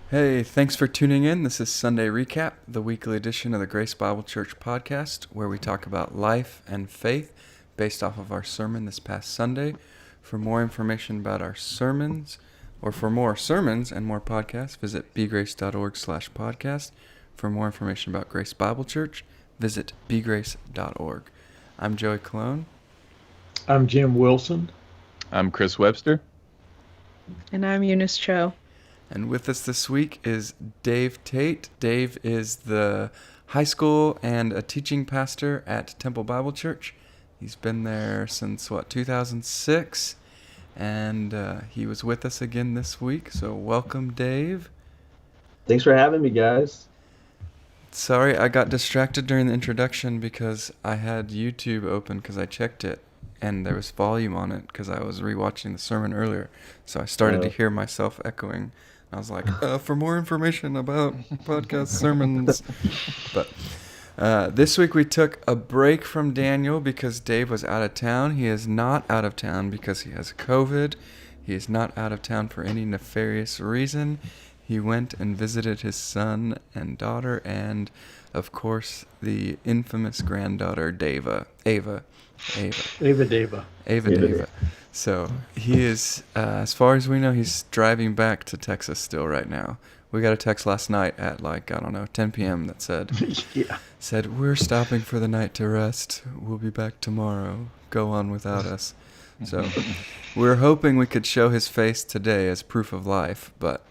Hey, thanks for tuning in. This is Sunday Recap, the weekly edition of the Grace Bible Church podcast, where we talk about life and faith based off of our sermon this past Sunday. For more information about our sermons, or for more sermons and more podcasts, visit bgrace.org/podcast. For more information about Grace Bible Church, visit bgrace.org. I'm Joey Cologne. I'm Jim Wilson. I'm Chris Webster. And I'm Eunice Cho. And with us this week is Dave Tate. Dave is the high school and a teaching pastor at Temple Bible Church. He's been there since, 2006? And he was with us again this week. So welcome, Dave. Thanks for having me, guys. Sorry, I got distracted during the introduction because I had YouTube open because I checked it. And there was volume on it because I was rewatching the sermon earlier. So I started to hear myself echoing. I was like, for more information about podcast sermons. But this week we took a break from Daniel because Dave was out of town. He is not out of town because he has COVID. He is not out of town for any nefarious reason. He went and visited his son and daughter and, of course, the infamous granddaughter, Ava. So he is, as far as we know, he's driving back to Texas still right now. We got a text last night at 10 p.m. that said, we're stopping for the night to rest. We'll be back tomorrow. Go on without us. So we're hoping we could show his face today as proof of life, but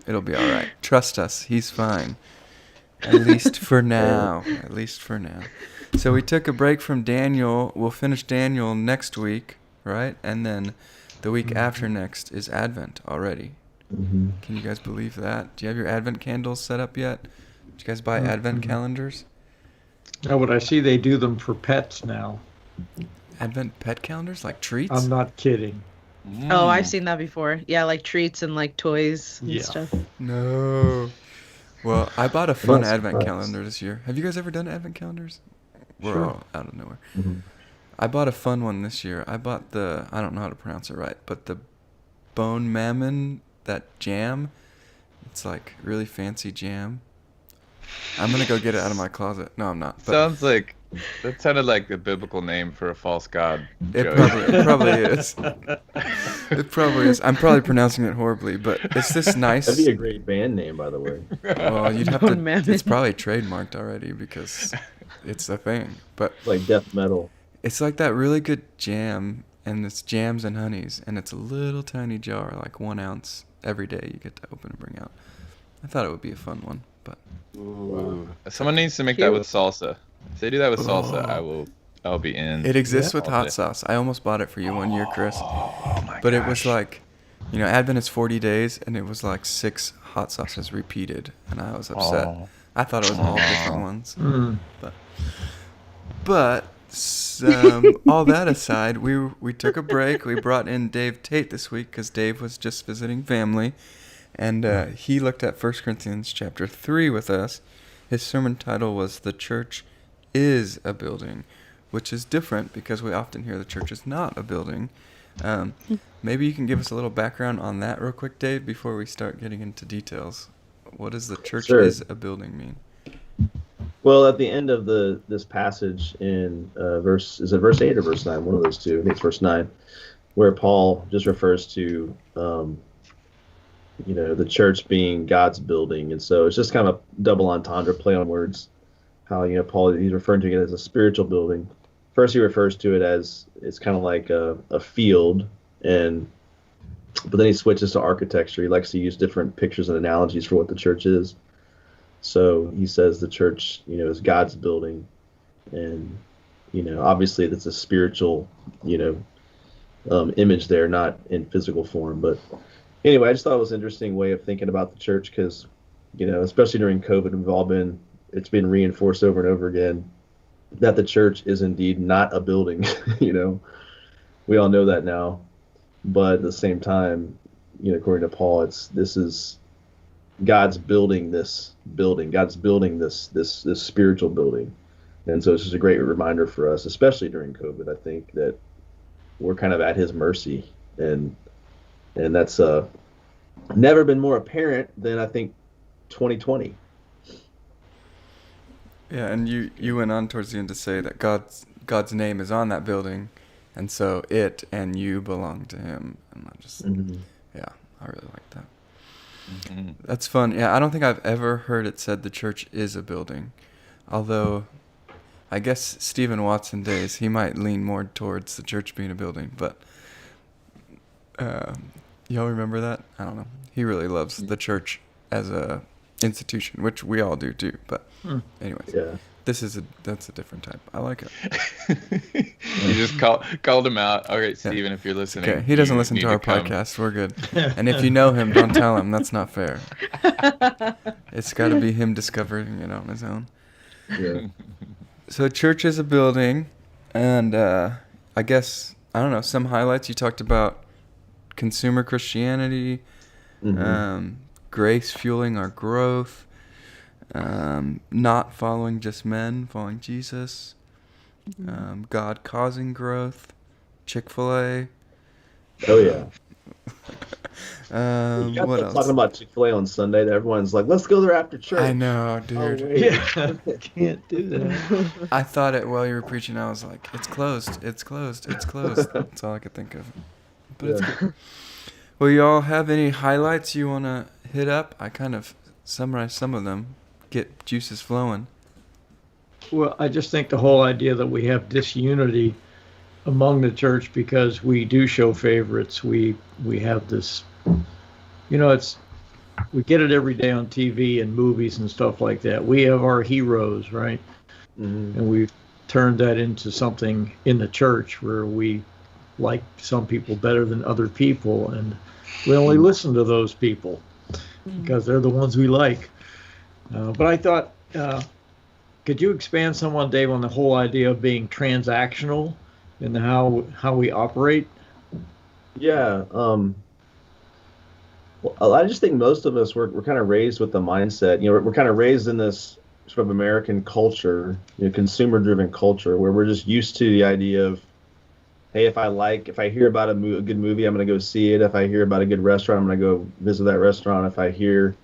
it'll be all right. Trust us, he's fine. At least for now. So we took a break from Daniel. We'll finish Daniel next week, right? And then the week after next is Advent already. Mm-hmm. Can you guys believe that? Do you have your Advent candles set up yet? Did you guys buy Advent calendars? Oh, but I see they do them for pets now. Advent pet calendars? Like treats? I'm not kidding. Oh, I've seen that before. Yeah, like treats and like toys and stuff. No. Well, I bought a fun Advent calendar this year. Have you guys ever done Advent calendars? We're all out of nowhere. Mm-hmm. I bought a fun one this year. I bought I don't know how to pronounce it right, but the Bone Mammon, that jam. It's like really fancy jam. I'm going to go get it out of my closet. No, I'm not. But that sounded like a biblical name for a false god. It probably is. It probably is. I'm probably pronouncing it horribly, but it's this nice. That'd be a great band name, by the way. Well, you'd have to. It's probably trademarked already because it's a thing. But like death metal. It's like that really good jam, and it's jams and honeys, and it's a little tiny jar, like 1 ounce every day you get to open and bring out. I thought it would be a fun one, but. Ooh. Someone needs to make that with salsa. If they do that with salsa, I'll be in. It exists with hot sauce. I almost bought it for you one year, Chris. Oh my But gosh. It was like, Advent is 40 days, and it was like 6 hot sauces repeated, and I was upset. I thought it was all different ones. But all that aside, we took a break. We brought in Dave Tate this week because Dave was just visiting family, and he looked at 1 Corinthians chapter 3 with us. His sermon title was "The Church is a Building," which is different because we often hear the church is not a building. Maybe you can give us a little background on that real quick, Dave, before we start getting into details. What does the church is a building mean? Well, at the end of this passage in verse 8 or verse 9? One of those two. I think it's verse 9, where Paul just refers to the church being God's building, and so it's just kind of a double entendre, play on words. How Paul, he's referring to it as a spiritual building. First, he refers to it as it's kind of like a field, but then he switches to architecture. He likes to use different pictures and analogies for what the church is. So he says the church, is God's building, and obviously that's a spiritual, image there, not in physical form. But anyway, I just thought it was an interesting way of thinking about the church because, especially during COVID, it's been reinforced over and over again that the church is indeed not a building. We all know that now, but at the same time, according to Paul, this is God's building this building. God's building this spiritual building. And so it's just a great reminder for us, especially during COVID, I think, that we're kind of at his mercy. And that's never been more apparent than I think 2020. Yeah, and you went on towards the end to say that God's name is on that building, and so it and you belong to Him. And I just, yeah, I really like that. Mhm. That's fun. Yeah, I don't think I've ever heard it said the church is a building, although I guess Stephen Watson days he might lean more towards the church being a building. But y'all remember that? I don't know. He really loves the church as a institution, which we all do too. But anyways, Yeah. that's a different type. I like it. You just called him out. All right, Steven, if you're listening. Okay, he doesn't you listen need to our come. podcast. We're good. And if you know him, don't tell him. That's not fair. It's got to be him discovering it on his own. Yeah. So church is a building, and I guess, I don't know, some highlights. You talked about consumer Christianity, grace fueling our growth, not following just men, following Jesus, God causing growth, Chick-fil-A. Oh yeah. You got What them else? talking about Chick-fil-A on Sunday. That everyone's like, "Let's go there after church." I know, Oh, dude. wait. Yeah, can't do that. I thought it while you were preaching. I was like, it's closed. It's closed. It's closed. That's all I could think of. But it's good. Well, y'all have any highlights you want to hit up? I kind of summarized some of them. Get juices flowing. Well, I just think the whole idea that we have disunity among the church because we do show favorites. We have this, we get it every day on TV and movies and stuff like that. We have our heroes, right? And we've turned that into something in the church where we like some people better than other people, and we only listen to those people because they're the ones we like. But I thought, could you expand someone, Dave, on the whole idea of being transactional and how we operate? Yeah. Well, I just think most of us we're kind of raised with the mindset. We're kind of raised in this sort of American culture, consumer-driven culture, where we're just used to the idea of, hey, if I hear about a good movie, I'm going to go see it. If I hear about a good restaurant, I'm going to go visit that restaurant. If I hear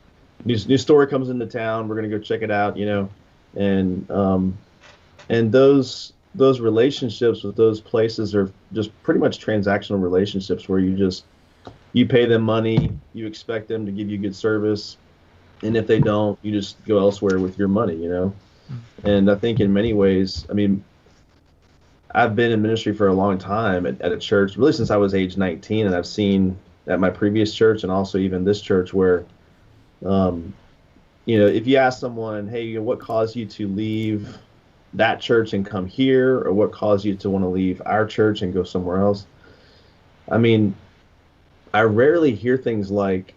new story comes into town, we're going to go check it out. And those relationships with those places are just pretty much transactional relationships where you pay them money, you expect them to give you good service, and if they don't, you just go elsewhere with your money. And I think in many ways, I mean, I've been in ministry for a long time at a church, really since I was age 19, and I've seen at my previous church and also even this church where, if you ask someone, hey, what caused you to leave that church and come here, or what caused you to want to leave our church and go somewhere else? I mean, I rarely hear things like,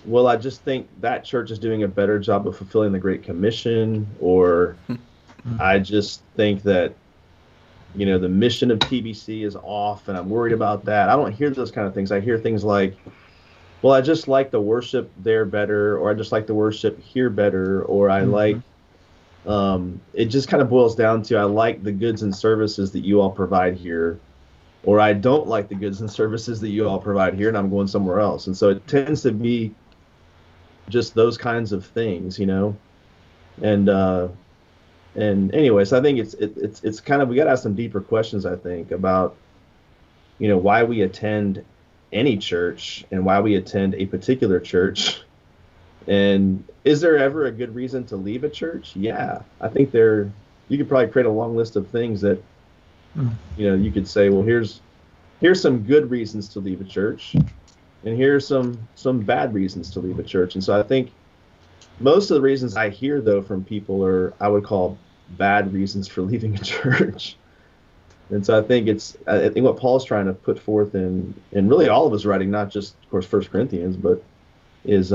well, I just think that church is doing a better job of fulfilling the Great Commission, or I just think that, the mission of TBC is off and I'm worried about that. I don't hear those kind of things. I hear things like, well, I just like the worship there better, or I just like the worship here better, or I like, it just kind of boils down to, I like the goods and services that you all provide here, or I don't like the goods and services that you all provide here and I'm going somewhere else. And so it tends to be just those kinds of things, and anyways, I think it's kind of, we got to ask some deeper questions, I think, about, why we attend any church and why we attend a particular church. And is there ever a good reason to leave a church? Yeah, I think you could probably create a long list of things that, you could say, well, here's some good reasons to leave a church, and here's some bad reasons to leave a church. And so I think most of the reasons I hear, though, from people are, I would call, bad reasons for leaving a church. And so I think what Paul's trying to put forth in really all of his writing, not just, of course, 1 Corinthians, but is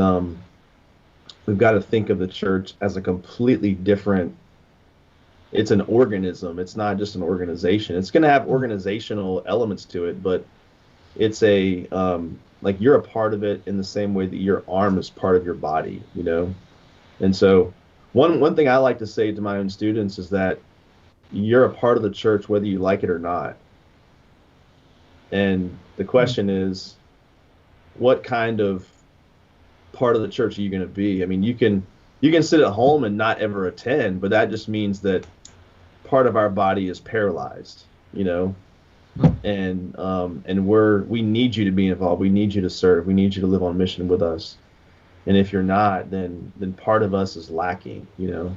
we've got to think of the church as a completely different, it's an organism. It's not just an organization. It's going to have organizational elements to it, but it's like you're a part of it in the same way that your arm is part of your body, And so one thing I like to say to my own students is that you're a part of the church whether you like it or not. And the question is, what kind of part of the church are you going to be? I mean, you can sit at home and not ever attend, but that just means that part of our body is paralyzed, you know. And we need you to be involved. We need you to serve. We need you to live on mission with us. And if you're not, then part of us is lacking, you know.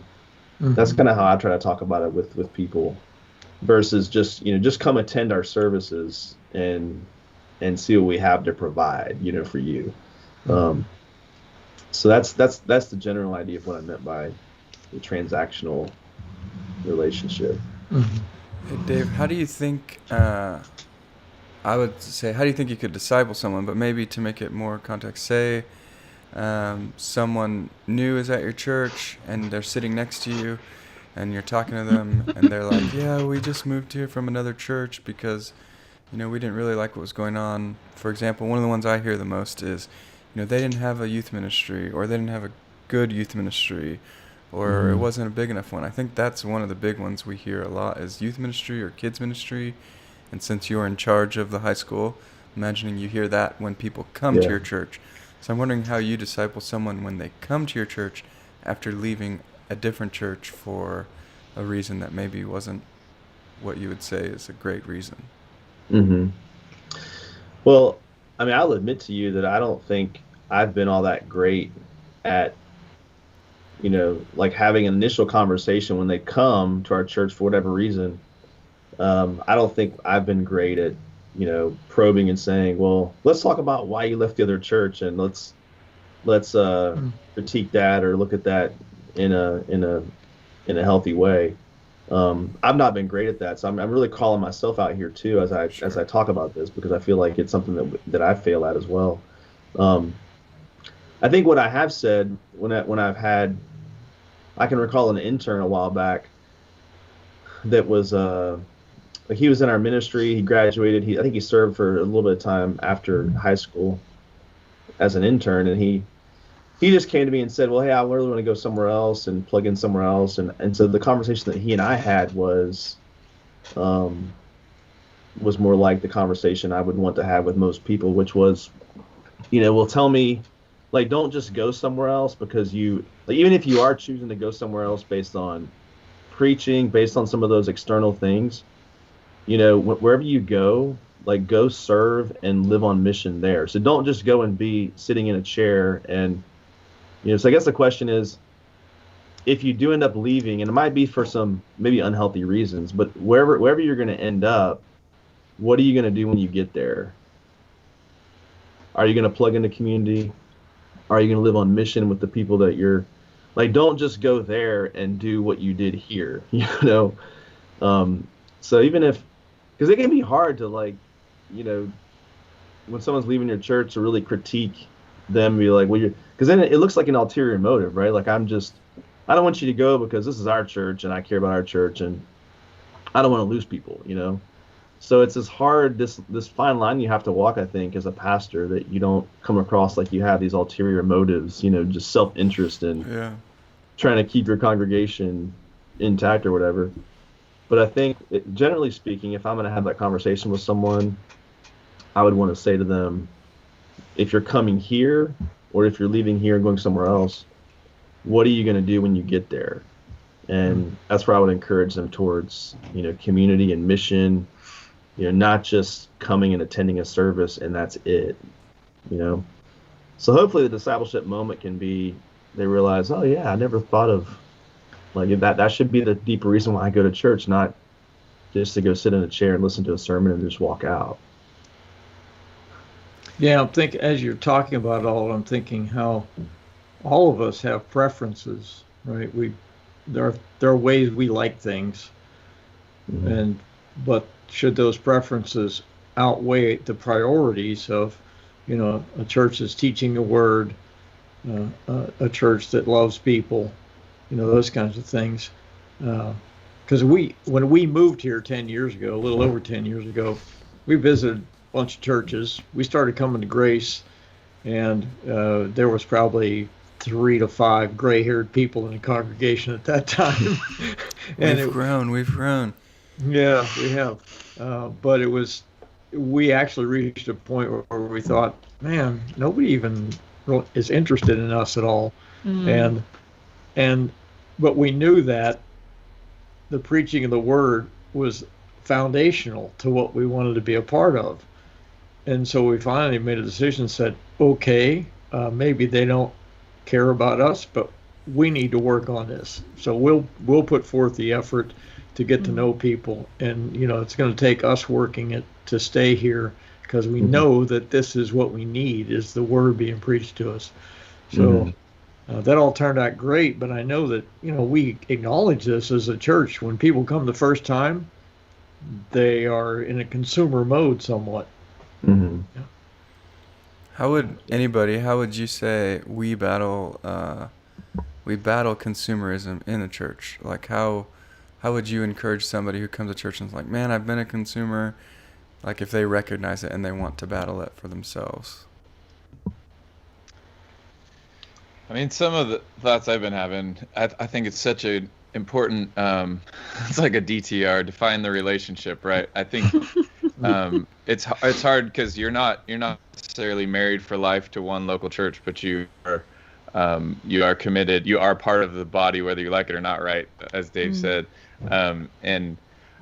That's kind of how I try to talk about it with people, versus just come attend our services and see what we have to provide, you know, for you. So that's the general idea of what I meant by the transactional relationship. Hey, Dave, how do you think, I would say, how do you think you could disciple someone, but maybe to make it more context, say someone new is at your church and they're sitting next to you and you're talking to them and they're like, yeah, we just moved here from another church because, you know, we didn't really like what was going on. For example, one of the ones I hear the most is, you know, they didn't have a youth ministry, or they didn't have a good youth ministry, or it wasn't a big enough one. I think that's one of the big ones we hear a lot is youth ministry or kids ministry. And since you're in charge of the high school, imagining you hear that when people come to your church. So I'm wondering how you disciple someone when they come to your church after leaving a different church for a reason that maybe wasn't what you would say is a great reason. Well, I mean, I'll admit to you that I don't think I've been all that great at, you know, like having an initial conversation when they come to our church for whatever reason. I don't think I've been great at, you know, probing and saying, well, let's talk about why you left the other church, and let's critique that or look at that in a healthy way. I've not been great at that, so I'm really calling myself out here too as I talk about this, because I feel like it's something that I fail at as well. I think what I have said when I've had, I can recall an intern a while back that was he was in our ministry. He graduated. I think he served for a little bit of time after high school as an intern, and he just came to me and said, well, hey, I really want to go somewhere else and plug in somewhere else. And so the conversation that he and I had was more like the conversation I would want to have with most people, which was, you know, well, tell me, like, don't just go somewhere else because you, like, even if you are choosing to go somewhere else based on preaching, based on some of those external things, you know, wherever you go, like, go serve and live on mission there. So don't just go and be sitting in a chair. And, you know, so I guess the question is, if you do end up leaving, and it might be for some maybe unhealthy reasons, but wherever you're going to end up, what are you going to do when you get there? Are you going to plug into community? Are you going to live on mission with the people that you're, like, don't just go there and do what you did here, you know? So even if, because it can be hard to, like, you know, when someone's leaving your church, to really critique them, be like, well, because then it looks like an ulterior motive, right? Like, I don't want you to go because this is our church and I care about our church and I don't want to lose people, you know? So it's this fine line you have to walk, I think, as a pastor, that you don't come across like you have these ulterior motives, you know, just self-interest and trying to keep your congregation intact or whatever. But I think, generally speaking, if I'm going to have that conversation with someone, I would want to say to them, if you're coming here or if you're leaving here and going somewhere else, what are you going to do when you get there? And that's where I would encourage them towards, you know, community and mission, you know, not just coming and attending a service and that's it, you know. So hopefully the discipleship moment can be, they realize, oh yeah, I never thought of, like, that should be the deeper reason why I go to church, not just to go sit in a chair and listen to a sermon and just walk out. Yeah, I'm thinking, as you're talking about it all, I'm thinking how all of us have preferences, right? There are ways we like things, but should those preferences outweigh the priorities of, you know, a church that's teaching the word, a church that loves people, you know, those kinds of things. Because when we moved here 10 years ago, a little over 10 years ago, we visited a bunch of churches. We started coming to Grace, and there was probably 3 to 5 gray-haired people in the congregation at that time. And We've grown. Yeah, we have. But we actually reached a point where we thought, man, nobody even is interested in us at all. Mm. And but we knew that the preaching of the word was foundational to what we wanted to be a part of. And so we finally made a decision and said, okay, maybe they don't care about us, but we need to work on this. So we'll put forth the effort to get to know people, and it's going to take us working it to stay here because we know that this is what we need, is the word being preached to us. So that all turned out great, but I know that we acknowledge this as a church. When people come the first time, they are in a consumer mode somewhat. Mm-hmm. Yeah. How would you say we battle consumerism in the church? Like how would you encourage somebody who comes to church and is like, man, I've been a consumer, like if they recognize it and they want to battle it for themselves? I mean, some of the thoughts I've been having, I think it's such an important, it's like a DTR, define the relationship, right? I think it's hard because you're not necessarily married for life to one local church, but you are committed, you are part of the body, whether you like it or not, right? As Dave said. And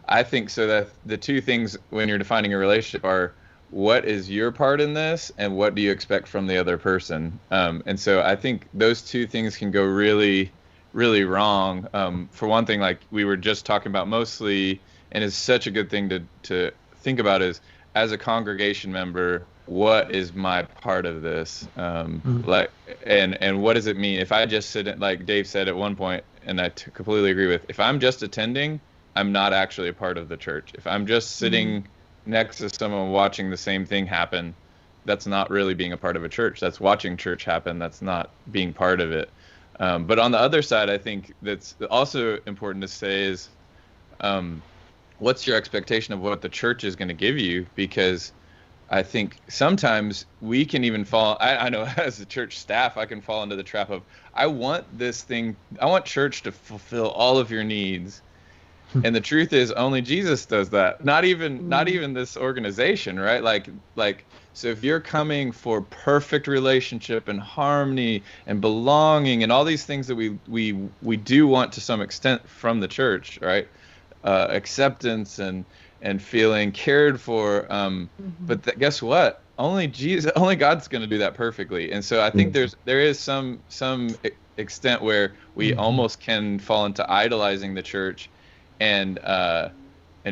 I think so that the two things when you're defining a relationship are, what is your part in this and what do you expect from the other person? And so I think those two things can go really, really wrong. For one thing, like we were just talking about mostly, and it's such a good thing to think about, is as a congregation member, what is my part of this? Like, and what does it mean if I just sit, like Dave said at one point, and I completely agree with, if I'm just attending, I'm not actually a part of the church. If I'm just sitting next to someone watching the same thing happen, that's not really being a part of a church. That's watching church happen. That's not being part of it. But on the other side, I think that's also important to say is, what's your expectation of what the church is going to give you? Because I think sometimes we can even fall, I know as a church staff, I can fall into the trap of, I want church to fulfill all of your needs. And the truth is only Jesus does that. Not even this organization, right? Like, so if you're coming for perfect relationship and harmony and belonging and all these things that we do want to some extent from the church, right? Acceptance and feeling cared for. But guess what? Only God's going to do that perfectly. And so I think there is some extent where we almost can fall into idolizing the church and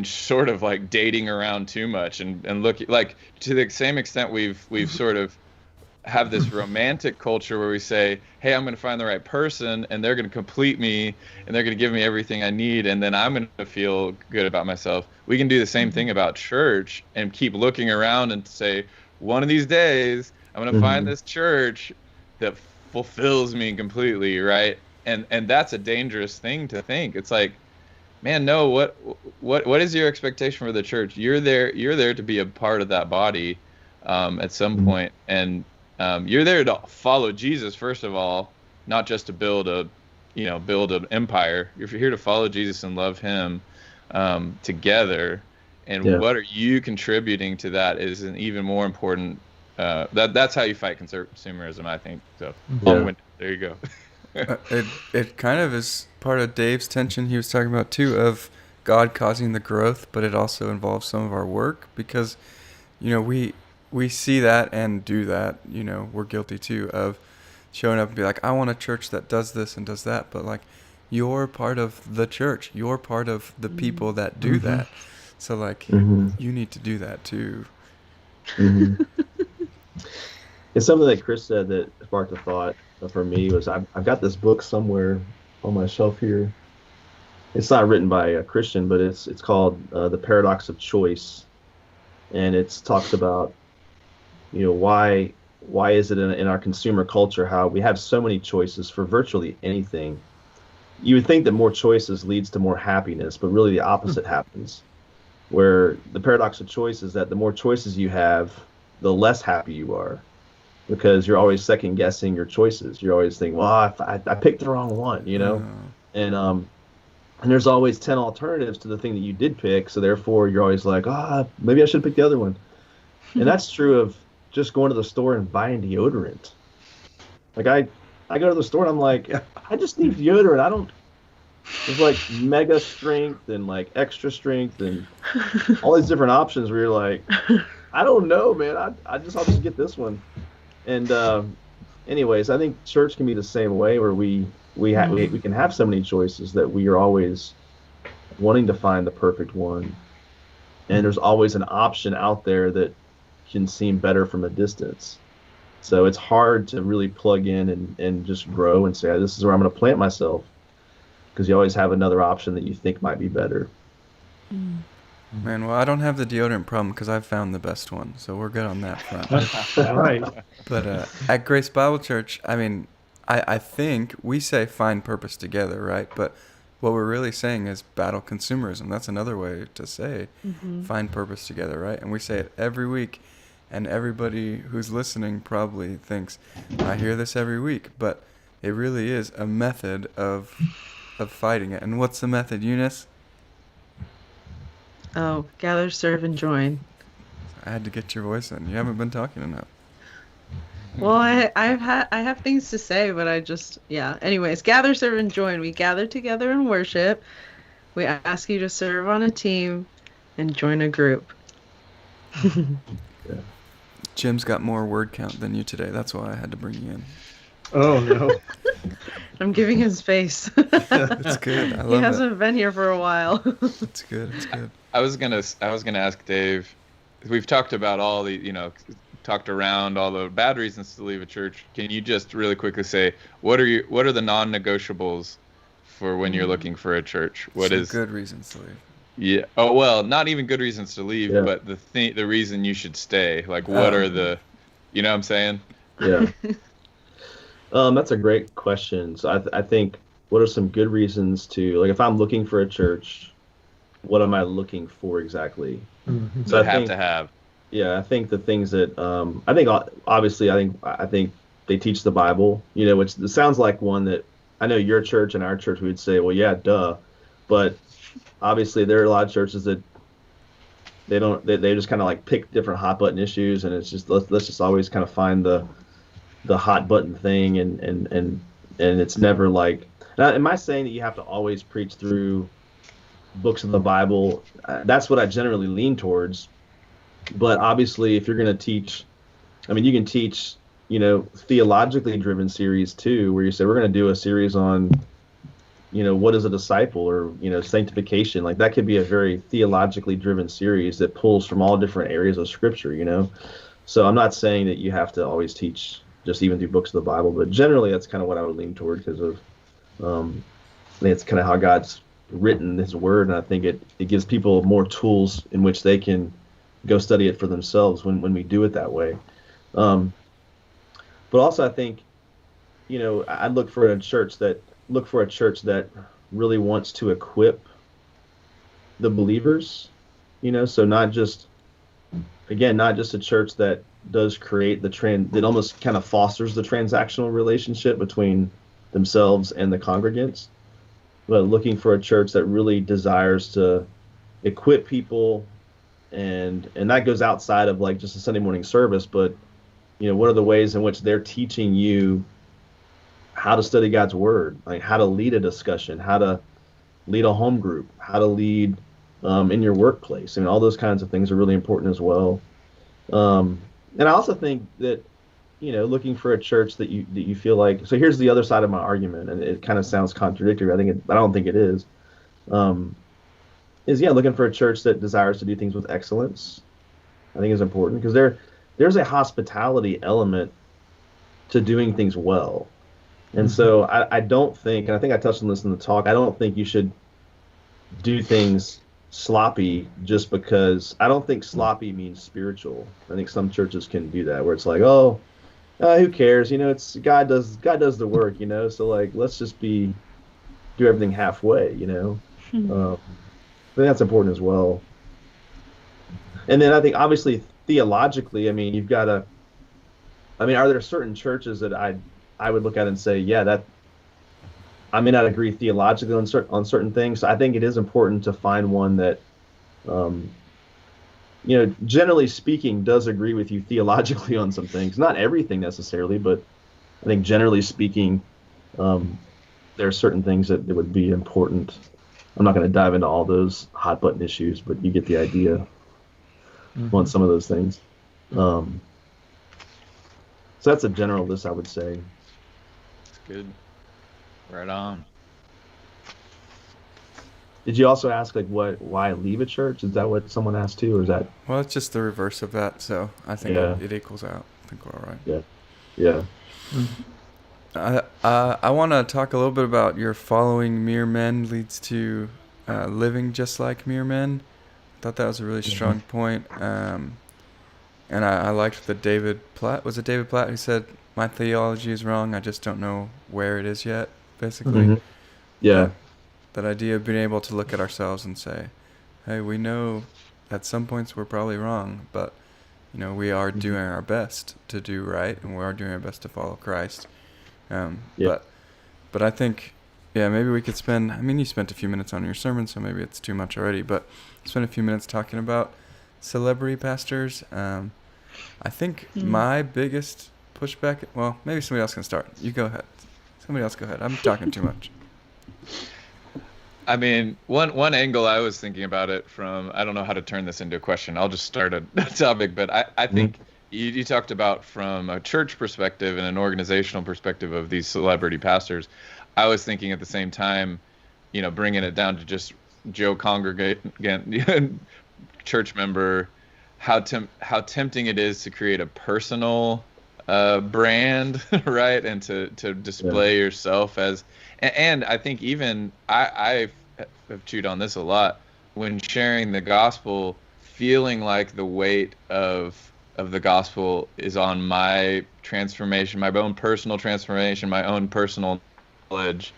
sort of like dating around too much and look like, to the same extent we've sort of have this romantic culture where we say, hey, I'm going to find the right person and they're going to complete me and they're going to give me everything I need and then I'm going to feel good about myself. We can do the same thing about church and keep looking around and say, one of these days I'm going to find this church that fulfills me completely, right? And that's a dangerous thing to think. It's like, man, no, what is your expectation for the church? You're there to be a part of that body at some point, and you're there to follow Jesus first of all, not just to build an empire. You're here to follow Jesus and love him together. And what are you contributing to that is an even more important. That's how you fight consumerism, I think. So there you go. It kind of is part of Dave's tension he was talking about too, of God causing the growth, but it also involves some of our work because, we see that and do that. We're guilty too of showing up and be like, I want a church that does this and does that, but like, you're part of the church. You're part of the people that do that. So like, you need to do that too. It's something that Chris said that sparked a thought for me was I've got this book somewhere on my shelf here. It's not written by a Christian, but it's called The Paradox of Choice, and it talks about why is it in our consumer culture how we have so many choices for virtually anything. You would think that more choices leads to more happiness, but really the opposite happens, where the paradox of choice is that the more choices you have, the less happy you are. Because you're always second guessing your choices. You're always thinking, well, I picked the wrong one, and there's always 10 alternatives to the thing that you did pick. So therefore you're always like, maybe I should pick the other one. And that's true of just going to the store and buying deodorant. Like I go to the store and I'm like, I just need deodorant. I don't. There's like mega strength and like extra strength and all these different options where you're like, I don't know, man. I'll just get this one. And anyways, I think church can be the same way where we can have so many choices that we are always wanting to find the perfect one. And there's always an option out there that can seem better from a distance. So it's hard to really plug in and just grow and say, this is where I'm going to plant myself, because you always have another option that you think might be better. Man, well, I don't have the deodorant problem because I've found the best one, so we're good on that front. All right. But at Grace Bible Church, I mean, I think we say find purpose together, right? But what we're really saying is battle consumerism. That's another way to say find purpose together, right? And we say it every week. And everybody who's listening probably thinks, I hear this every week. But it really is a method of fighting it. And what's the method, Eunice? Oh, gather, serve, and join. I had to get your voice in. You haven't been talking enough. Well, I have things to say, but Anyways, gather, serve, and join. We gather together in worship. We ask you to serve on a team and join a group. Yeah. Jim's got more word count than you today. That's why I had to bring you in. Oh, no. I'm giving his face. It's good. I love He it. hasn't been here for a while. It's good. It's good. I was gonna ask Dave. We've talked about all the, talked around all the bad reasons to leave a church. Can you just really quickly say what are the non-negotiables for when you're looking for a church? What Some is good reasons to leave? Yeah. Oh well, not even good reasons to leave, Yeah. but the reason you should stay. Like, what are the, you know what I'm saying? Yeah. That's a great question. So I think, what are some good reasons to, like, if I'm looking for a church, what am I looking for exactly? Mhm. So You I have think, to have. yeah, I think the things that I think obviously I think they teach the Bible, which it sounds like one that I know your church and our church we would say, well, yeah, duh, but obviously there are a lot of churches that they don't, they just kind of like pick different hot button issues, and it's just let's just always kind of find the hot button thing, and it's never like. Now, am I saying that you have to always preach through books of the Bible? That's what I generally lean towards. But obviously, if you're going to teach, I mean, you can teach, theologically driven series too, where you say we're going to do a series on, what is a disciple, or, sanctification. Like, that could be a very theologically driven series that pulls from all different areas of Scripture. So I'm not saying that you have to always teach just even through books of the Bible, but generally that's kind of what I would lean toward, because of I think it's kind of how God's written His Word, and I think it gives people more tools in which they can go study it for themselves when we do it that way. But also I think, I look for a church that really wants to equip the believers, so not just a church that does create that almost kind of fosters the transactional relationship between themselves and the congregants, but looking for a church that really desires to equip people, and that goes outside of like just a Sunday morning service, but what are the ways in which they're teaching you how to study God's Word, like how to lead a discussion, how to lead a home group, how to lead in your workplace. I mean, all those kinds of things are really important as well. And I also think that, looking for a church that you feel like, so here's the other side of my argument, and it kind of sounds contradictory. I don't think it is. Looking for a church that desires to do things with excellence, I think is important, because there's a hospitality element to doing things well. And so I don't think, and I think I touched on this in the talk, I don't think you should do things sloppy just because. I don't think sloppy means spiritual. I think some churches can do that, where it's like, who cares? It's God does the work, so like, let's just do everything halfway, I think that's important as well. And then I think obviously theologically, I mean, are there certain churches that I would look at and say, yeah, that I may not agree theologically on certain things. So I think it is important to find one that generally speaking, does agree with you theologically on some things. Not everything necessarily, but I think generally speaking, there are certain things that would be important. I'm not going to dive into all those hot button issues, but you get the idea on some of those things. So that's a general list, I would say. That's good. Right on. Did you also ask why leave a church? Is that what someone asked too, or is that? Well, it's just the reverse of that, so I think it equals out. I think we're all right. Yeah. I want to talk a little bit about your following mere men leads to living just like mere men. I thought that was a really strong point. And I liked that David Platt, was it David Platt who said, my theology is wrong, I just don't know where it is yet, basically. Yeah. That idea of being able to look at ourselves and say, hey, we know at some points we're probably wrong, but we are doing our best to do right, and we are doing our best to follow Christ. But I think, maybe we could spend, you spent a few minutes on your sermon, so maybe it's too much already, but spend a few minutes talking about celebrity pastors. I think my biggest pushback, well, maybe somebody else can start. You go ahead. Somebody else go ahead. I'm talking too much. One angle I was thinking about it from, I don't know how to turn this into a question. I'll just start a topic, but I think you talked about from a church perspective and an organizational perspective of these celebrity pastors. I was thinking at the same time, bringing it down to just Joe congregant, church member, how tempting it is to create a personal brand, right? And to display yourself as, and I think even I have chewed on this a lot when sharing the gospel, feeling like the weight of the gospel is on my transformation, my own personal transformation, my own personal knowledge.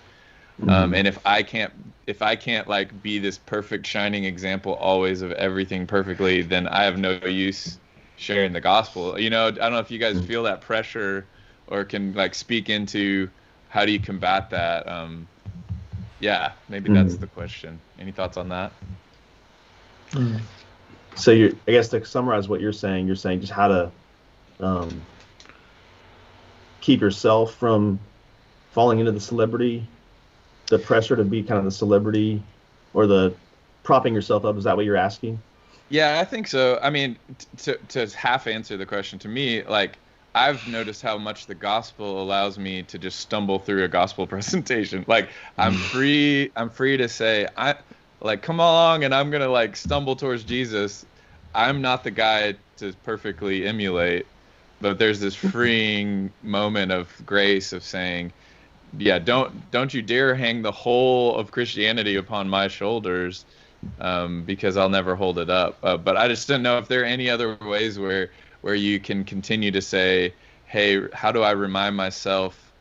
And if I can't like be this perfect shining example always of everything perfectly, then I have no use sharing the gospel. I don't know if you guys feel that pressure or can like speak into how do you combat that. Maybe that's the question. Any thoughts on that? So I guess to summarize what you're saying just how to keep yourself from falling into the pressure to be kind of the celebrity or the propping yourself up. Is that what you're asking? Yeah, I think so. To half answer the question, to me, like, I've noticed how much the gospel allows me to just stumble through a gospel presentation. Like, I'm free to say, come along, and I'm gonna like stumble towards Jesus. I'm not the guy to perfectly emulate, but there's this freeing moment of grace of saying, don't you dare hang the whole of Christianity upon my shoulders, because I'll never hold it up. But I just didn't know if there are any other ways where you can continue to say, hey, how do I remind myself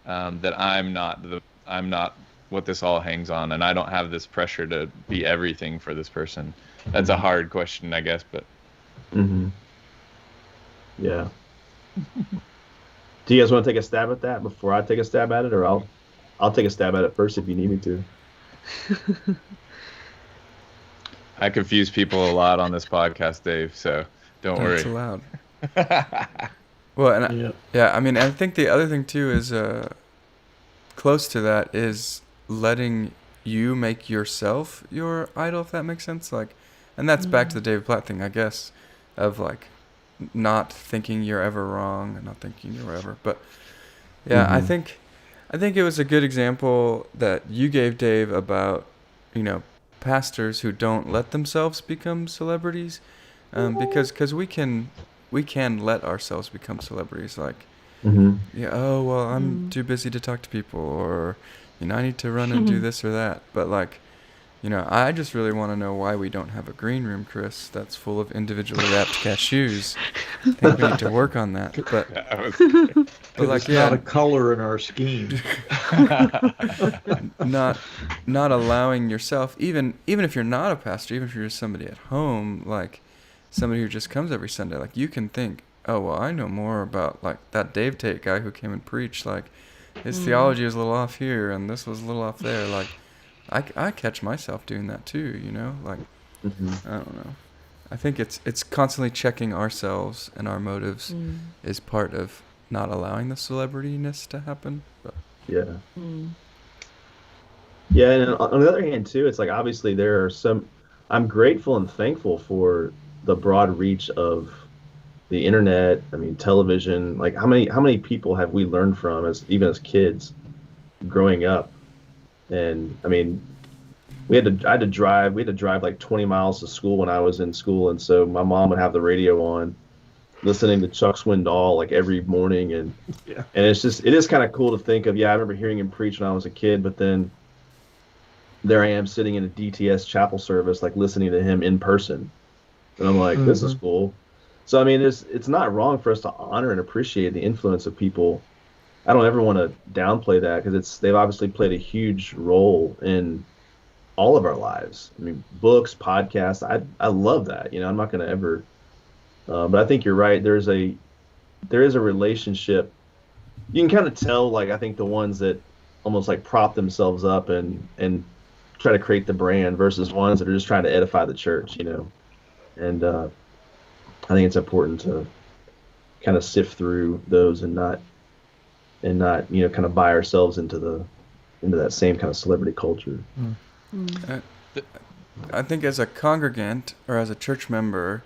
that I'm not what this all hangs on, and I don't have this pressure to be everything for this person. That's a hard question, I guess, but. Yeah. Do you guys want to take a stab at that before I take a stab at it, or I'll take a stab at it first if you need me to? I confuse people a lot on this podcast, Dave, so don't worry. That's allowed. Well, and I think the other thing too is close to that is letting you make yourself your idol, if that makes sense. Like, and that's back to the David Platt thing, I guess, of like not thinking you're ever wrong and not thinking you're ever. But I think it was a good example that you gave, Dave, about pastors who don't let themselves become celebrities, because we can let ourselves become celebrities, like I'm too busy to talk to people, or I need to run and do this or that. But like, I just really want to know why we don't have a green room, Chris, that's full of individually wrapped cashews. I think we need to work on that. But like, not a color in our scheme. not allowing yourself, even if you're not a pastor, even if you're just somebody at home, like somebody who just comes every Sunday, like you can think, oh well, I know more about like that Dave Tate guy who came and preached, like his theology was a little off here and this was a little off there. Like I catch myself doing that too, like I don't know. I think it's constantly checking ourselves and our motives is part of not allowing the celebrityness to happen. But Yeah. Mm. Yeah, and on the other hand too, it's like obviously there are some. I'm grateful and thankful for the broad reach of the internet. I mean, television. Like how many people have we learned from as even as kids growing up? And I mean, we had to drive like 20 miles to school when I was in school, and so my mom would have the radio on, listening to Chuck Swindoll like every morning, and Yeah. it is kind of cool to think of. Yeah, I remember hearing him preach when I was a kid, but then there I am sitting in a DTS chapel service, like listening to him in person. And I'm like, this is cool. So, I mean, it's not wrong for us to honor and appreciate the influence of people. I don't ever want to downplay that because they've obviously played a huge role in all of our lives. I mean, books, podcasts. I love that. I'm not going to ever. But I think you're right. There is a relationship. You can kind of tell, like I think the ones that almost like prop themselves up and try to create the brand versus ones that are just trying to edify the church. And I think it's important to kind of sift through those and not kind of buy ourselves into that same kind of celebrity culture. I think as a congregant or as a church member,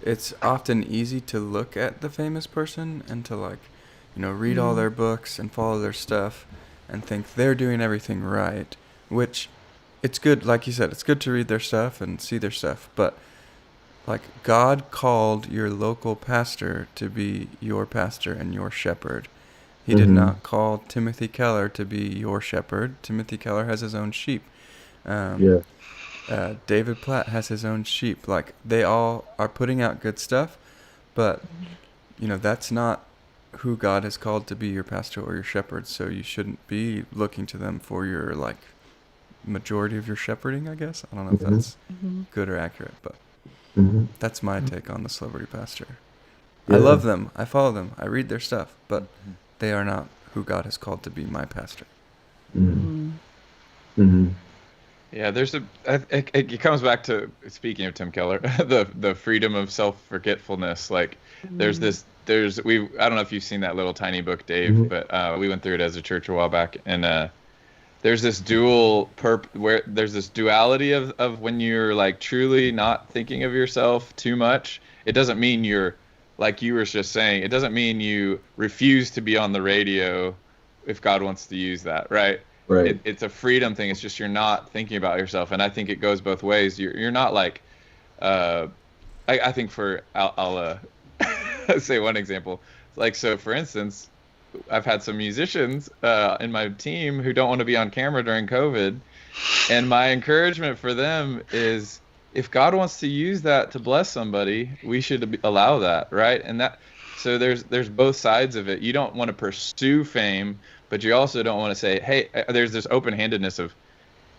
it's often easy to look at the famous person and to read all their books and follow their stuff and think they're doing everything right, which it's good, like you said, it's good to read their stuff and see their stuff, but like God called your local pastor to be your pastor and your shepherd. He did not call Timothy Keller to be your shepherd. Timothy Keller has his own sheep. David Platt has his own sheep. Like, they all are putting out good stuff, but that's not who God has called to be your pastor or your shepherd. So you shouldn't be looking to them for your majority of your shepherding, I guess. I don't know if that's good or accurate, but that's my take on the celebrity pastor. I love them. I follow them. I read their stuff, but they are not who God has called to be my pastor. Yeah, it comes back to, speaking of Tim Keller, the freedom of self-forgetfulness. Like I don't know if you've seen that little tiny book, Dave, but we went through it as a church a while back, and there's this there's this duality of when you're like truly not thinking of yourself too much. It doesn't mean you're, like you were just saying, it doesn't mean you refuse to be on the radio if God wants to use that, right? Right. It's a freedom thing. It's just you're not thinking about yourself, and I think it goes both ways. You're not like, I think I'll say one example. Like, so for instance, I've had some musicians in my team who don't want to be on camera during COVID, and my encouragement for them is, if God wants to use that to bless somebody, we should allow that, right? And so there's both sides of it. You don't want to pursue fame, but you also don't want to say, hey, there's this open-handedness of,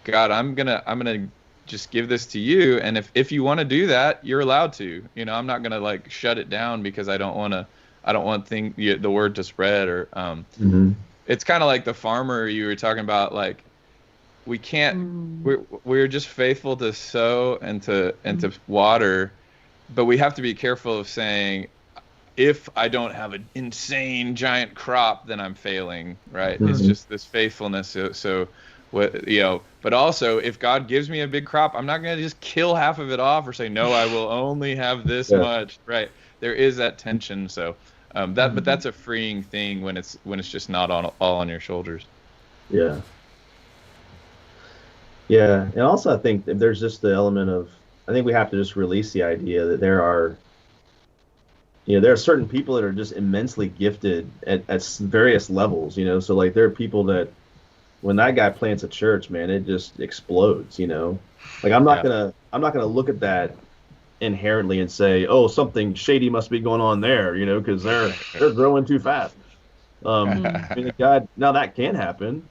God, I'm gonna just give this to you, and if you want to do that, you're allowed to. I'm not gonna like shut it down because I don't want the word to spread, or it's kind of like the farmer you were talking about. Like, we can't, we're just faithful to sow and to water, but we have to be careful of saying, if I don't have an insane giant crop, then I'm failing, right? It's just this faithfulness. So what, but also, if God gives me a big crop, I'm not going to just kill half of it off or say, no, I will only have this much, right? There is that tension. So but that's a freeing thing when it's just not all on your shoulders. Yeah. Yeah. And also, I think there's just the element of, I think we have to just release the idea that there are certain people that are just immensely gifted at various levels, so like there are people that when that guy plants a church, man, it just explodes, like I'm not gonna look at that inherently and say, oh, something shady must be going on there, because they're growing too fast. I mean, God, now that can happen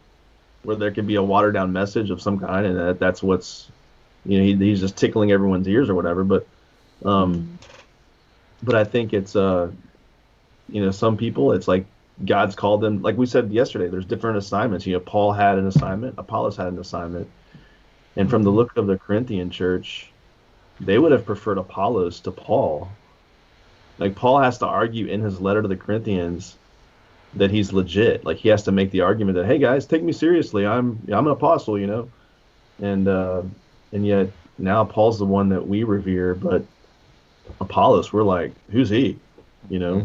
where there can be a watered down message of some kind, and that's what's, he's just tickling everyone's ears or whatever, but I think it's, some people, it's like God's called them, like we said yesterday, there's different assignments. Paul had an assignment, Apollos had an assignment. And from the look of the Corinthian church, they would have preferred Apollos to Paul. Like Paul has to argue in his letter to the Corinthians that he's legit. Like he has to make the argument that, hey guys, take me seriously. I'm an apostle, you know. And yet now Paul's the one that we revere, but Apollos, we're like, who's he? You know,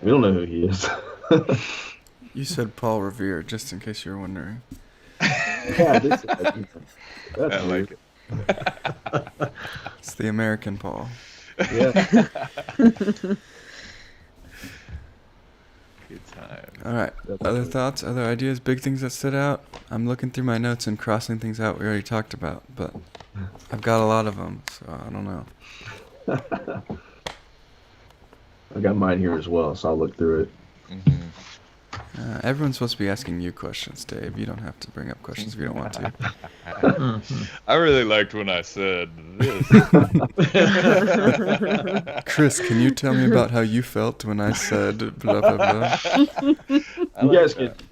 we don't know who he is. You said Paul Revere, just in case you were wondering. Yeah, that's I weird. like it. It's the American Paul. Yeah. Good time. All right. That's Other weird. thoughts, other ideas, big things that stood out? I'm looking through my notes and crossing things out we already talked about, but I've got a lot of them, so I don't know. I got mine here as well, so I'll look through it. Mhm. Everyone's supposed to be asking you questions, Dave. You don't have to bring up questions if you don't want to. I really liked when I said this. Chris, can you tell me about how you felt when I said blah, blah, blah? I You like guys that. could,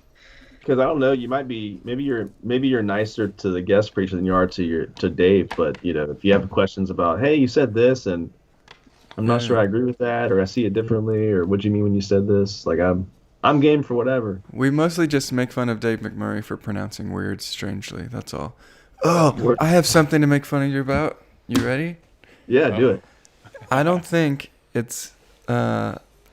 because I don't know, you might be maybe you're nicer to the guest preacher than you are to Dave, but you know, if you have questions about, hey, you said this and I'm not sure I agree with that, or I see it differently, or what do you mean when you said this? Like I'm game for whatever. We mostly just make fun of Dave McMurray for pronouncing words strangely. That's all. Oh, I have something to make fun of you about. You ready? Yeah, do it. I don't think it's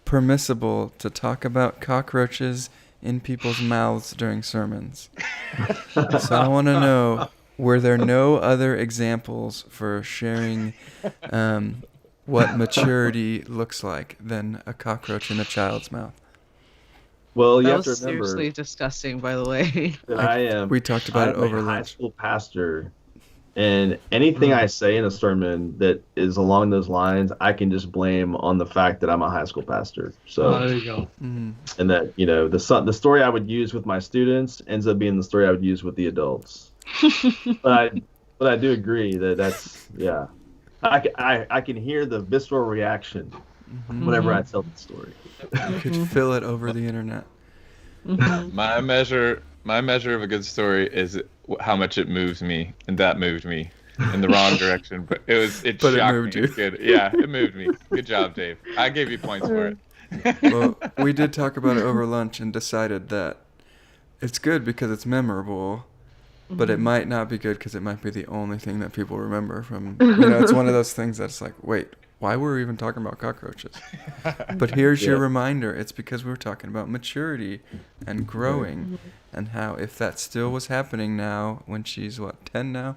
permissible to talk about cockroaches in people's mouths during sermons. So I want to know, were there no other examples for sharing what maturity looks like than a cockroach in a child's mouth? Well, you That have to was remember seriously disgusting, by the way. that I am. We talked about it I'm over a high lunch. school pastor, and anything I say in a sermon that is along those lines, I can just blame on the fact that I'm a high school pastor. So, Oh, there you go. Mhm. and that the story I would use with my students ends up being the story I would use with the adults. but I do agree that's yeah. I can hear the visceral reaction whenever I tell the story. You could fill it over the internet. My measure of a good story is how much it moves me, and that moved me in the wrong direction. But it But it shocked moved me. you. It's good. Yeah, it moved me. Good job, Dave. I gave you points for it. Well, we did talk about it over lunch and decided that it's good because it's memorable, but it might not be good because it might be the only thing that people remember from. It's one of those things that's like, wait, why were we even talking about cockroaches? But here's your Yeah. reminder. It's because we were talking about maturity and growing and how if that still was happening now when she's, 10 now?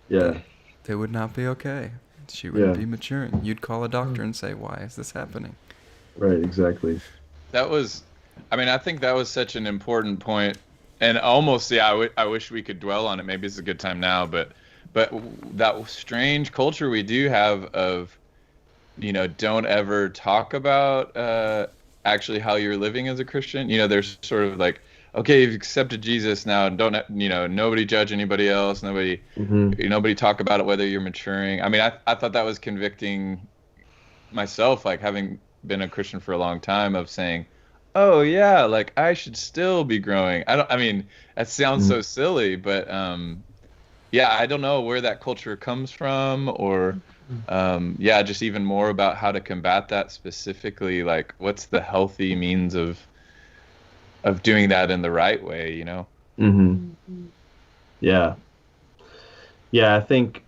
Yeah. It would not be okay. She wouldn't Yeah. be maturing. You'd call a doctor and say, why is this happening? Right. Exactly. I think that was such an important point, and almost, I wish we could dwell on it. Maybe it's a good time now, but that strange culture we do have of, don't ever talk about actually how you're living as a Christian. There's sort of like, okay, you've accepted Jesus now, don't, nobody judge anybody else, nobody talk about it, whether you're maturing. I mean, I thought that was convicting myself, like having been a Christian for a long time, of saying, oh yeah, like I should still be growing. That sounds so silly, but I don't know where that culture comes from, or just even more about how to combat that specifically. Like, what's the healthy means of doing that in the right way, Yeah. Yeah. I think.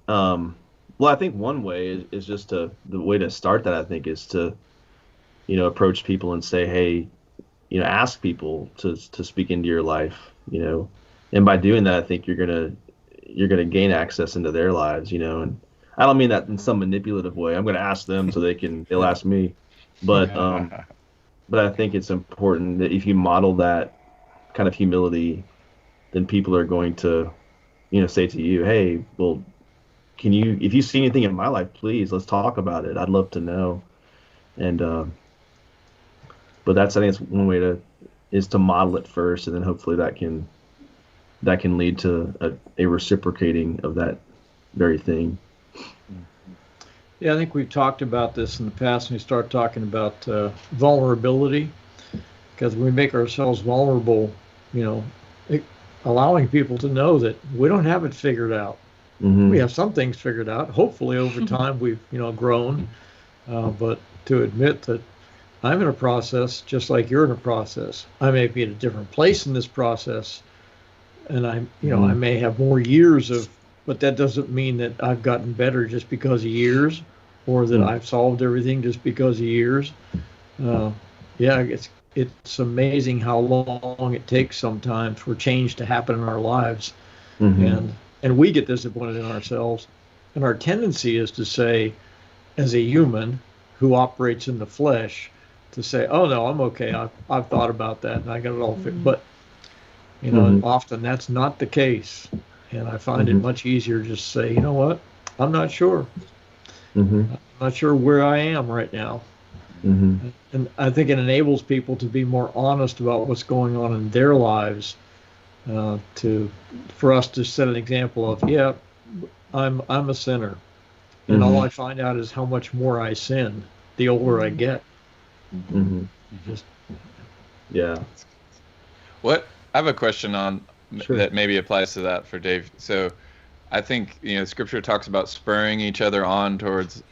I think one way is just the way to start that, I think, is to, approach people and say, hey, ask people to speak into your life, and by doing that, I think you're gonna gain access into their lives, and I don't mean that in some manipulative way. I'm gonna ask them so they'll ask me, but I think it's important that if you model that kind of humility, then people are going to, say to you, hey, well, if you see anything in my life, please, let's talk about it. I'd love to know. And, but I think it's one way is to model it first, and then hopefully that can lead to a reciprocating of that very thing. Yeah, I think we've talked about this in the past when we start talking about vulnerability, because when we make ourselves vulnerable, allowing people to know that we don't have it figured out. We have some things figured out. Hopefully, over time, we've grown. But to admit that I'm in a process, just like you're in a process, I may be at a different place in this process, and I may have more years of, but that doesn't mean that I've gotten better just because of years, or that I've solved everything just because of years. Yeah, it's amazing how long it takes sometimes for change to happen in our lives, and we get disappointed in ourselves, and our tendency is to say, as a human who operates in the flesh, to say, "Oh no, I'm okay. I've thought about that and I got it all fixed." But often that's not the case, and I find it much easier to just say, "You know what? I'm not sure. I'm not sure where I am right now." And I think it enables people to be more honest about what's going on in their lives. For us to set an example of, yeah, I'm a sinner, and all I find out is how much more I sin the older I get. Just Yeah. What I have a question on that maybe applies to that for Dave. So I think Scripture talks about spurring each other on towards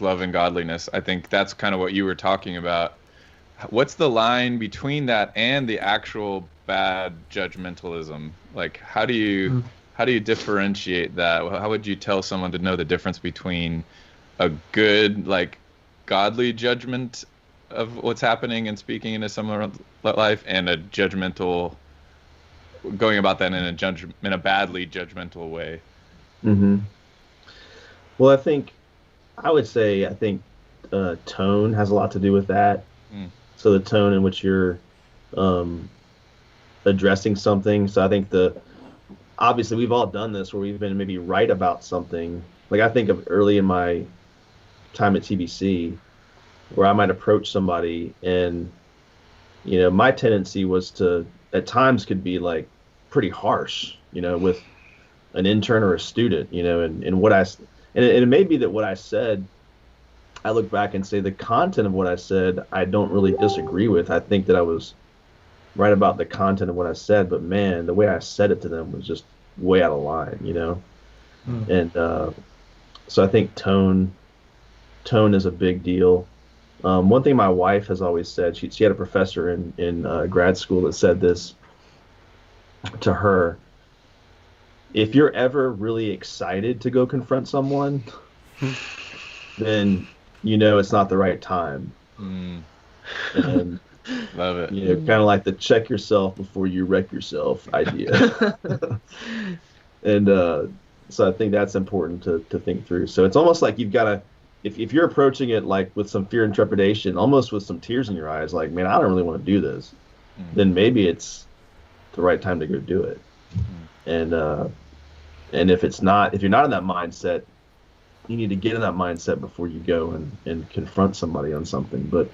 love and godliness. I think that's kind of what you were talking about. What's the line between that and the actual bad judgmentalism? Like, how do you differentiate that? How would you tell someone to know the difference between a good, like, godly judgment of what's happening and speaking into someone's life, and a judgmental, going about that in a badly judgmental way? Well, I would say tone has a lot to do with that. So the tone in which you're addressing something. So I think obviously we've all done this where we've been maybe right about something. Like, I think of early in my time at TBC, where I might approach somebody, and my tendency was to, at times, could be like pretty harsh, with an intern or a student, and what and it may be that what I said, I look back and say the content of what I said, I don't really disagree with. I think that I was right about the content of what I said, but man, the way I said it to them was just way out of line, And so I think tone is a big deal. One thing my wife has always said, she had a professor in grad school that said this to her: if you're ever really excited to go confront someone, then it's not the right time. And love it. Kind of like the check yourself before you wreck yourself idea. And so I think that's important to think through. So it's almost like you've got to, if you're approaching it like with some fear and trepidation, almost with some tears in your eyes, like, man, I don't really want to do this, then maybe it's the right time to go do it. And if you're not in that mindset, you need to get in that mindset before you go and confront somebody on something. But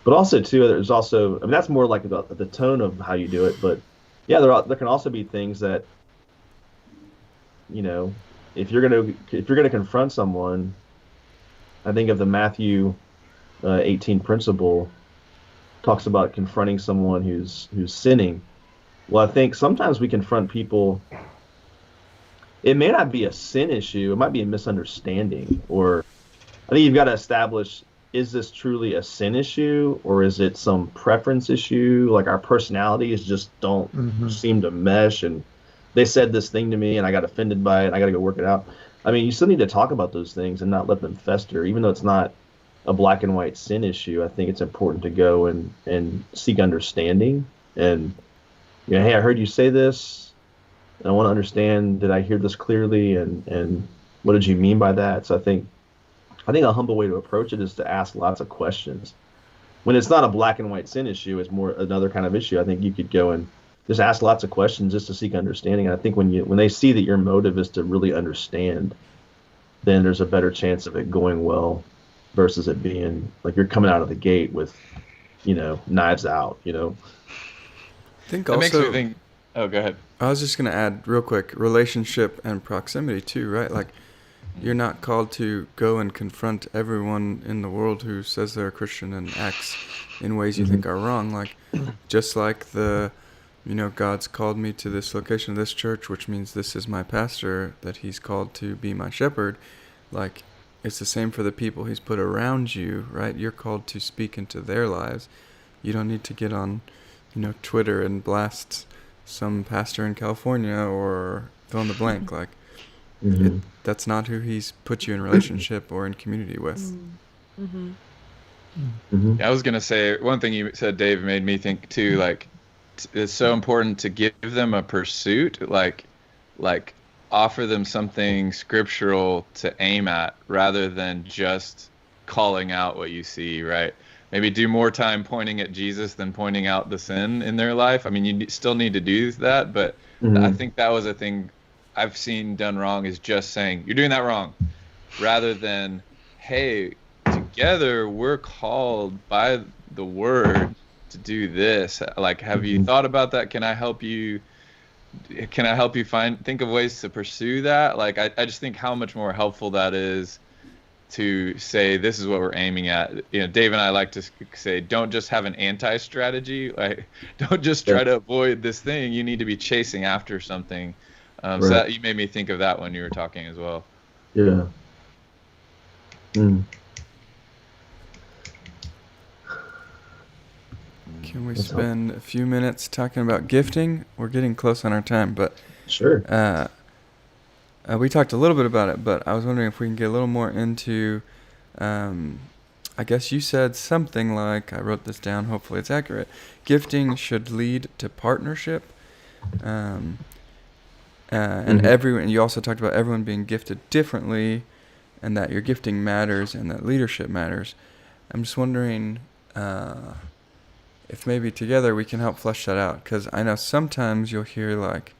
also too, there's also, I mean, that's more like about the tone of how you do it. But yeah, there can also be things that, if you're gonna confront someone, I think of the Matthew 18 principle, talks about confronting someone who's sinning. Well, I think sometimes we confront people. It may not be a sin issue. It might be a misunderstanding. Or I think you've got to establish, is this truly a sin issue, or is it some preference issue? Like, our personalities just don't seem to mesh, and they said this thing to me and I got offended by it and I got to go work it out. I mean, you still need to talk about those things and not let them fester. Even though it's not a black and white sin issue, I think it's important to go and seek understanding. And, hey, I heard you say this, and I want to understand, did I hear this clearly, and what did you mean by that? So I think a humble way to approach it is to ask lots of questions. When it's not a black and white sin issue, it's more another kind of issue. I think you could go and just ask lots of questions just to seek understanding. And I think when they see that your motive is to really understand, then there's a better chance of it going well versus it being like you're coming out of the gate with, knives out, I think That also, makes me think. Oh, go ahead. I was just going to add real quick, relationship and proximity too, right? Like, you're not called to go and confront everyone in the world who says they're a Christian and acts in ways you think are wrong. Like, just like the God's called me to this location, this church, which means this is my pastor that he's called to be my shepherd. Like, it's the same for the people he's put around you, right? You're called to speak into their lives. You don't need to get on, Twitter and blast some pastor in California or fill in the blank. Like, that's not who he's put you in relationship or in community with. I was going to say, one thing you said, Dave, made me think too, like, it's so important to give them a pursuit, like offer them something scriptural to aim at rather than just calling out what you see, right? Maybe do more time pointing at Jesus than pointing out the sin in their life. I mean, you still need to do that, but I think that was a thing I've seen done wrong, is just saying, you're doing that wrong, rather than, hey, together we're called by the word to do this. Like, have you thought about that? Can I help you think of ways to pursue that? Like, I just think how much more helpful that is to say, this is what we're aiming at. Dave and I like to say, don't just have an anti-strategy. Like, don't just try to avoid this thing. You need to be chasing after something. So that, you made me think of that when you were talking as well. Yeah. Can we spend a few minutes talking about gifting? We're getting close on our time, but sure. We talked a little bit about it, but I was wondering if we can get a little more into, I guess you said something like, I wrote this down, hopefully it's accurate, gifting should lead to partnership. And everyone, you also talked about everyone being gifted differently, and that your gifting matters and that leadership matters. I'm just wondering if maybe together we can help flesh that out, because I know sometimes you'll hear like,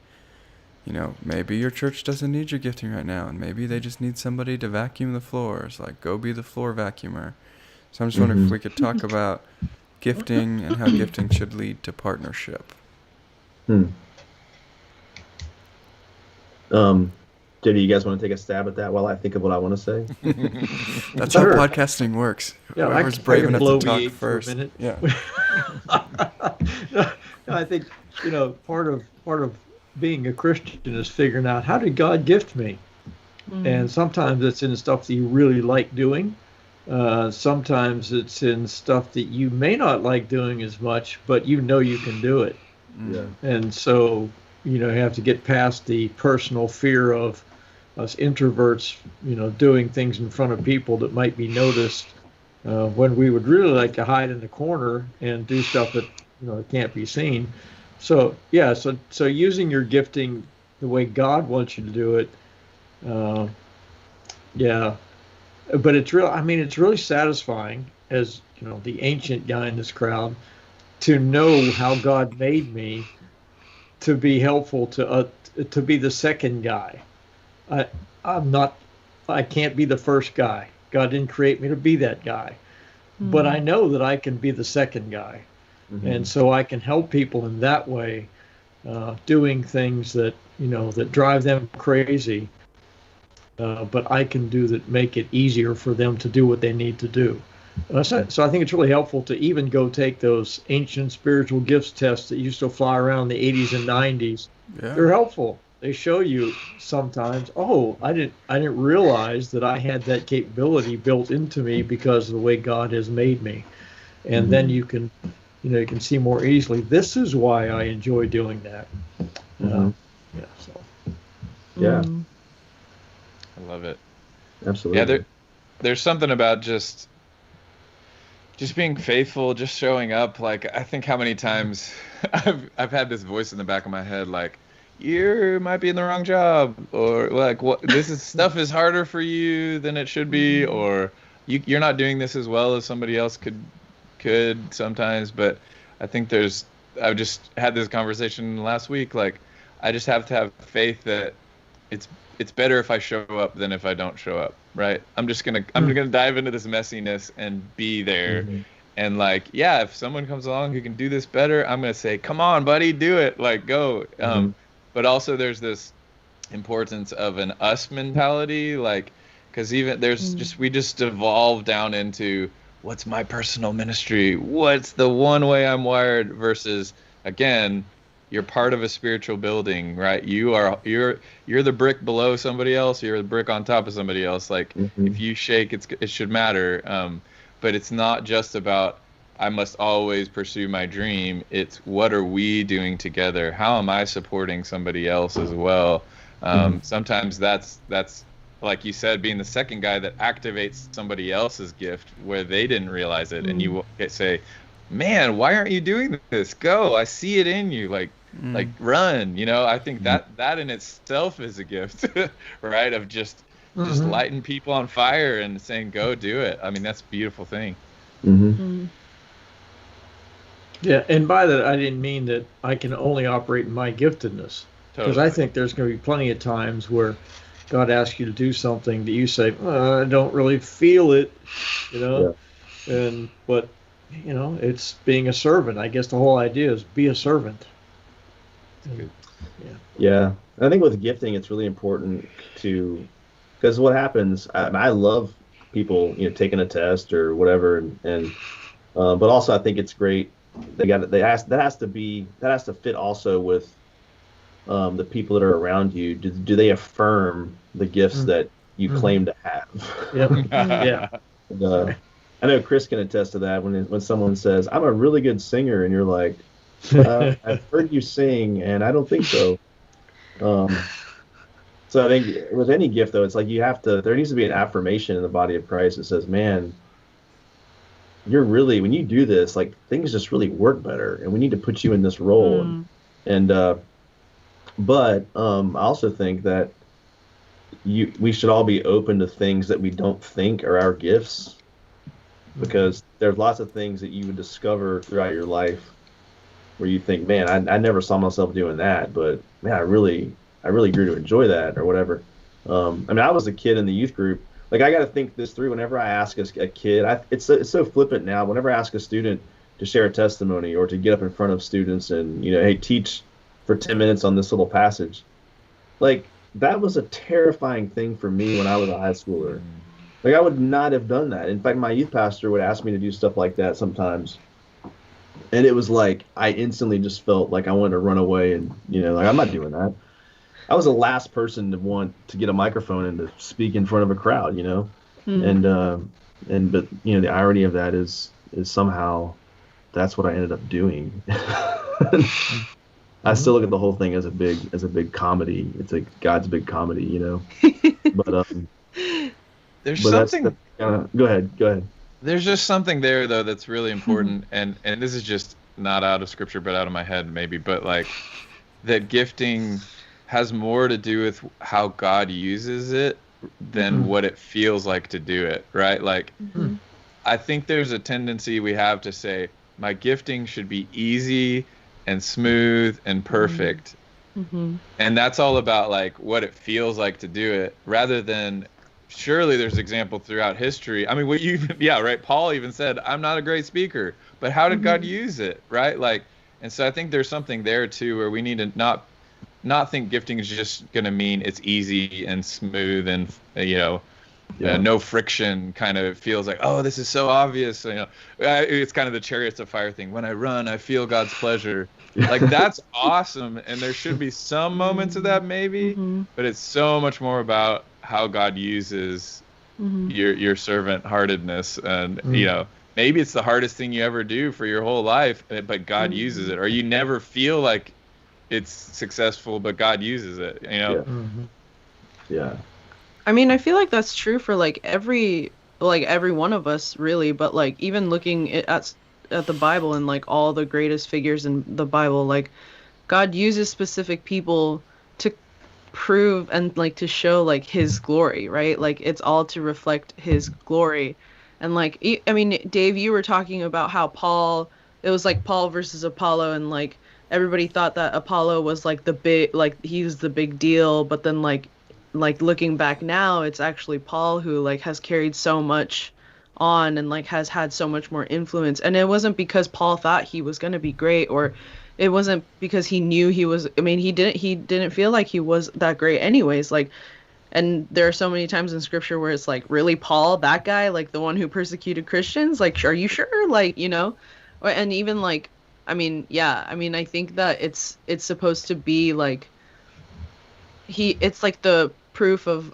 maybe your church doesn't need your gifting right now, and maybe they just need somebody to vacuum the floors, like go be the floor vacuumer. So I'm just wondering if we could talk about gifting and how gifting should lead to partnership. Do you guys want to take a stab at that while I think of what I want to say? That's how podcasting works. Yeah, whoever's brave enough to talk first. For a minute. Yeah. No, I think part of being a Christian is figuring out, how did God gift me? And sometimes it's in stuff that you really like doing. Sometimes it's in stuff that you may not like doing as much, but you can do it. Yeah. And so you have to get past the personal fear of us introverts, doing things in front of people that might be noticed, when we would really like to hide in the corner and do stuff that can't be seen. So so using your gifting the way God wants you to do it, but it's really satisfying, as the ancient guy in this crowd, to know how God made me to be helpful to be the second guy. I can't be the first guy. God didn't create me to be that guy, but I know that I can be the second guy. And so I can help people in that way, doing things that that drive them crazy, but I can do that, make it easier for them to do what they need to do. So I think it's really helpful to even go take those ancient spiritual gifts tests that used to fly around in the 80s and 90s. Yeah. They're helpful. They show you sometimes, I didn't realize that I had that capability built into me because of the way God has made me. And then you can see more easily, this is why I enjoy doing that. Yeah. I love it. Absolutely. Yeah, there's something about just being faithful, just showing up. Like, I think how many times I've had this voice in the back of my head, like, you might be in the wrong job, or like, what, stuff is harder for you than it should be, or you're not doing this as well as somebody else could sometimes. But I think I've just had this conversation last week. Like, I just have to have faith that it's better if I show up than if I don't show up, right? I'm gonna dive into this messiness and be there. And like, if someone comes along who can do this better, I'm gonna say, come on, buddy, do it, like, go. But also there's this importance of an us mentality, like, because even we just evolve down into, what's my personal ministry? What's the one way I'm wired? Versus, again, you're part of a spiritual building, right? You're the brick below somebody else, you're the brick on top of somebody else. Like if you shake, it should matter. But it's not just about I must always pursue my dream. It's what are we doing together? How am I supporting somebody else as well? Sometimes that's like you said, being the second guy that activates somebody else's gift where they didn't realize it, and you say, man, why aren't you doing this? Go, I see it in you. Like run, I think that in itself is a gift, right? Of just lighting people on fire and saying, go do it. I mean, that's a beautiful thing. Yeah, and by that, I didn't mean that I can only operate in my giftedness. Because I think there's going to be plenty of times where God asks you to do something that you say, I don't really feel it, but it's being a servant. I guess the whole idea is be a servant. Yeah. I think with gifting, it's really important because what happens, I love people, taking a test or whatever, but also I think it's great. That has to fit also with the people that are around you. Do they affirm the gifts that you claim to have? Yeah. And, I know Chris can attest to that when someone says, I'm a really good singer, and you're like, I've heard you sing, and I don't think so. So I think with any gift, though, it's like there needs to be an affirmation in the body of Christ that says, man, when you do this, like things just really work better, and we need to put you in this role. But I also think that we should all be open to things that we don't think are our gifts, because there's lots of things that you would discover throughout your life where you think, man, I never saw myself doing that, but man, I really grew to enjoy that or whatever. I was a kid in the youth group. Like, I got to think this through whenever I ask a kid. It's so flippant now. Whenever I ask a student to share a testimony or to get up in front of students and, hey, teach for 10 minutes on this little passage, like, that was a terrifying thing for me when I was a high schooler. Like, I would not have done that. In fact, my youth pastor would ask me to do stuff like that sometimes. And it was like, I instantly just felt like I wanted to run away and, like, I'm not doing that. I was the last person to want to get a microphone and to speak in front of a crowd, but the irony of that is somehow that's what I ended up doing. I still look at the whole thing as a big comedy. It's like God's big comedy, But there's but something. Go ahead. There's just something there though that's really important, and this is just not out of scripture, but out of my head maybe. But like that gifting has more to do with how God uses it than what it feels like to do it, right? Like, I think there's a tendency we have to say, my gifting should be easy and smooth and perfect. And that's all about like what it feels like to do it, rather than, surely there's example throughout history. I mean, Paul even said, I'm not a great speaker, but how did God use it, right? Like, and so I think there's something there too, where we need to not think gifting is just going to mean it's easy and smooth and, no friction. Kind of feels like, oh, this is so obvious. It's kind of the chariots of fire thing. When I run, I feel God's pleasure. Like, that's awesome. And there should be some moments of that maybe, but it's so much more about how God uses your servant heartedness. And, maybe it's the hardest thing you ever do for your whole life, but God uses it, or you never feel like it's successful, but God uses it, Yeah. I mean, I feel like that's true for every one of us, really. But even looking at the Bible and all the greatest figures in the Bible, God uses specific people to prove and to show His glory, right? It's all to reflect His glory. And I mean, Dave, you were talking about how it was Paul versus Apollo, and everybody thought that Apollo was he was the big deal, but then looking back now, it's actually Paul who has carried so much on and has had so much more influence. And it wasn't because Paul thought he was going to be great, or it wasn't because he knew he was. I mean, he didn't feel like he was that great anyways. And there are so many times in scripture where it's really Paul, that guy, the one who persecuted Christians, are you sure? And even I mean, yeah, I mean, I think that it's supposed to be like it's like the proof of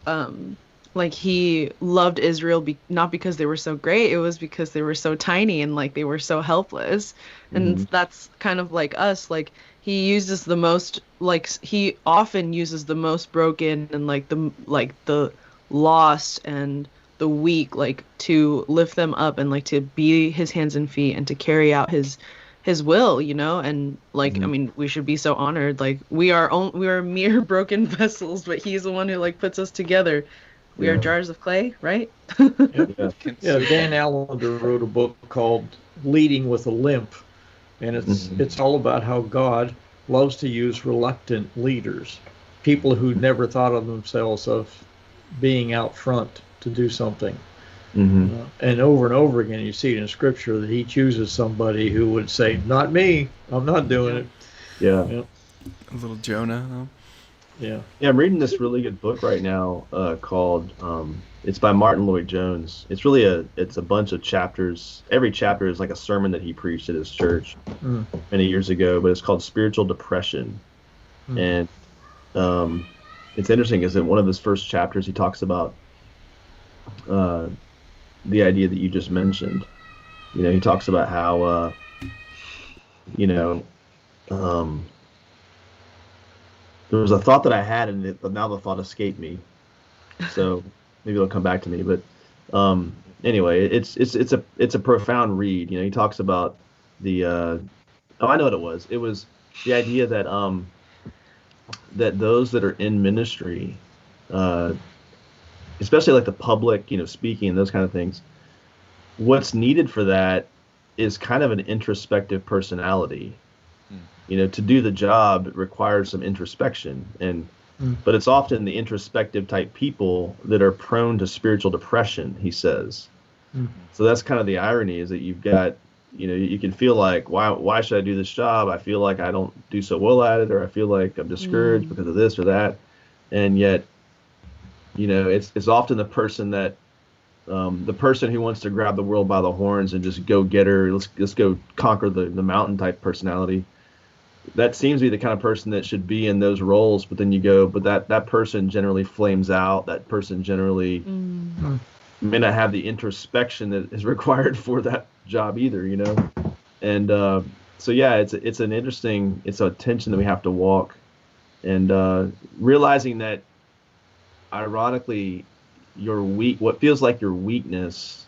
like he loved Israel not because they were so great, it was because they were so tiny and like they were so helpless. And Hmm. that's kind of like us, like he often uses the most broken and like the lost and the weak, like to lift them up and like to be his hands and feet and to carry out his will, and like I Hmm. mean we should be so honored. Like we are mere broken vessels, but he's the one who like puts us together. We are Yeah. jars of clay, right? Yep. Yeah. Yeah, Dan Consumerism. Allender wrote a book called Leading with a Limp, and Hmm. it's all about how God loves to use reluctant leaders, people who never thought of themselves of being out front to do something. Hmm. And over again, you see it in Scripture that He chooses somebody who would say, "Not me. I'm not doing Yeah. it." Yeah. Yeah, A little Jonah, huh? yeah. Yeah, I'm reading this really good book right now called it's by Martin Lloyd-Jones. It's a bunch of chapters. Every chapter is like a sermon that he preached at his church Mm, many years ago, but it's called Spiritual Depression. mm, And um, it's interesting is in one of his first chapters he talks about uh, the idea that you just mentioned. He talks about how you know um, there was a thought that I had, and but now the thought escaped me. So maybe it'll come back to me. But anyway, it's a profound read. He talks about the oh, I know what it was. It was the idea that those that are in ministry, uh, especially like the public, speaking and those kind of things, what's needed for that is kind of an introspective personality. Hmm. To do the job it requires some introspection, mm, but it's often the introspective type people that are prone to spiritual depression, he says. mm, So that's kind of the irony, is that you've got, you can feel like, why should I do this job? I feel like I don't do so well at it, or I feel like I'm discouraged Mm. because of this or that. And yet, it's often the person who wants to grab the world by the horns and just go get her, let's go conquer the mountain type personality. That seems to be the kind of person that should be in those roles, but then you go, but that person generally flames out. That person generally Mm. mm. may not have the introspection that is required for that job either. And so yeah, it's a tension that we have to walk, and realizing that, ironically, what feels like your weakness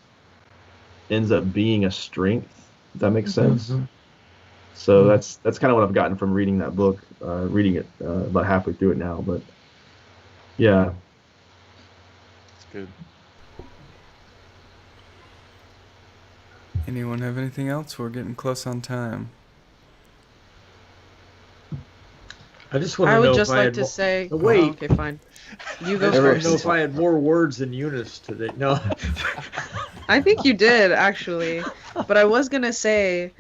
ends up being a strength. If that makes sense. Mhm. So Mm. that's kind of what I've gotten from reading that book. Reading it about halfway through it now, but yeah. It's good. Anyone have anything else? We're getting close on time. I just want I to would know if just I like had to more. say, Oh, oh, wait, okay, fine. You I go just want to know first. if I had more words than Eunice today. No. I think you did actually, but I was gonna say